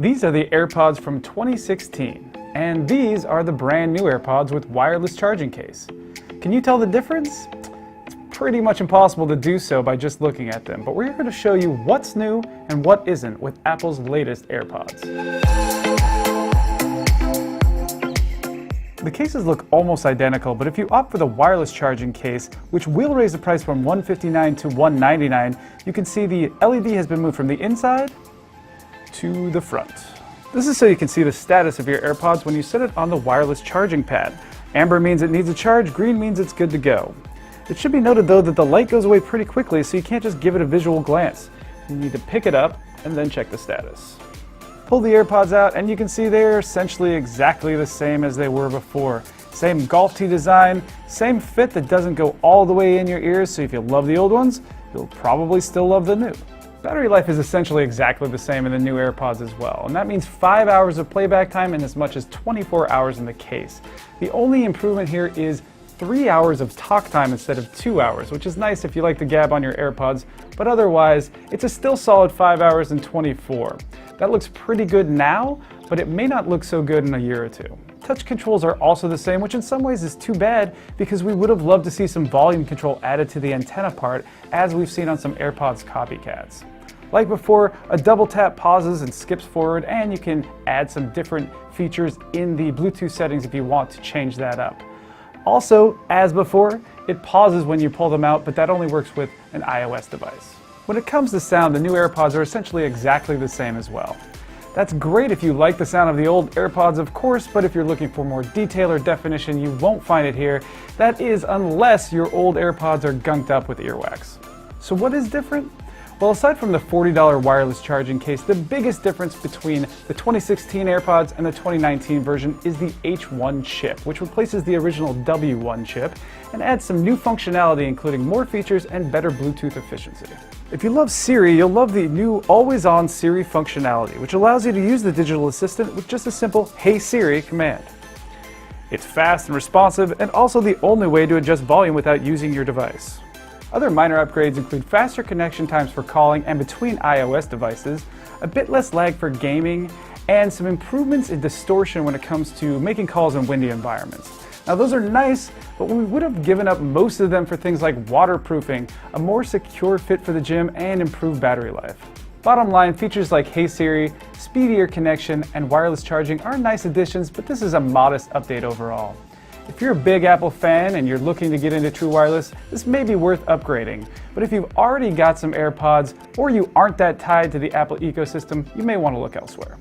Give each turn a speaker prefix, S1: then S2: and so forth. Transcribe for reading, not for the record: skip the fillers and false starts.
S1: These are the AirPods from 2016, and these are the brand new AirPods with wireless charging case. Can you tell the difference? It's pretty much impossible to do so by just looking at them, but we're going to show you what's new and what isn't with Apple's latest AirPods. The cases look almost identical, but if you opt for the wireless charging case, which will raise the price from $159 to $199, you can see the LED has been moved from the inside to the front. This is so you can see the status of your AirPods when you set it on the wireless charging pad. Amber means it needs a charge, green means it's good to go. It should be noted though that the light goes away pretty quickly, so you can't just give it a visual glance. You need to pick it up and then check the status. Pull the AirPods out and you can see they're essentially exactly the same as they were before. Same golf tee design, same fit that doesn't go all the way in your ears, so if you love the old ones, you'll probably still love the new. Battery life is essentially exactly the same in the new AirPods as well, and that means 5 hours of playback time and as much as 24 hours in the case. The only improvement here is 3 hours of talk time instead of 2 hours, which is nice if you like to gab on your AirPods, but otherwise, it's a still solid 5 hours and 24. That looks pretty good now, but it may not look so good in a year or two. Touch controls are also the same, which in some ways is too bad because we would have loved to see some volume control added to the antenna part, as we've seen on some AirPods copycats. Like before, a double tap pauses and skips forward, and you can add some different features in the Bluetooth settings if you want to change that up. Also, as before, it pauses when you pull them out, but that only works with an iOS device. When it comes to sound, the new AirPods are essentially exactly the same as well. That's great if you like the sound of the old AirPods, of course, but if you're looking for more detail or definition, you won't find it here. That is, unless your old AirPods are gunked up with earwax. So what is different? Well, aside from the $40 wireless charging case, the biggest difference between the 2016 AirPods and the 2019 version is the H1 chip, which replaces the original W1 chip and adds some new functionality, including more features and better Bluetooth efficiency. If you love Siri, you'll love the new always-on Siri functionality, which allows you to use the digital assistant with just a simple "Hey Siri" command. It's fast and responsive, and also the only way to adjust volume without using your device. Other minor upgrades include faster connection times for calling and between iOS devices, a bit less lag for gaming, and some improvements in distortion when it comes to making calls in windy environments. Now those are nice, but we would have given up most of them for things like waterproofing, a more secure fit for the gym, and improved battery life. Bottom line, features like Hey Siri, speedier connection, and wireless charging are nice additions, but this is a modest update overall. If you're a big Apple fan and you're looking to get into true wireless, this may be worth upgrading. But if you've already got some AirPods or you aren't that tied to the Apple ecosystem, you may want to look elsewhere.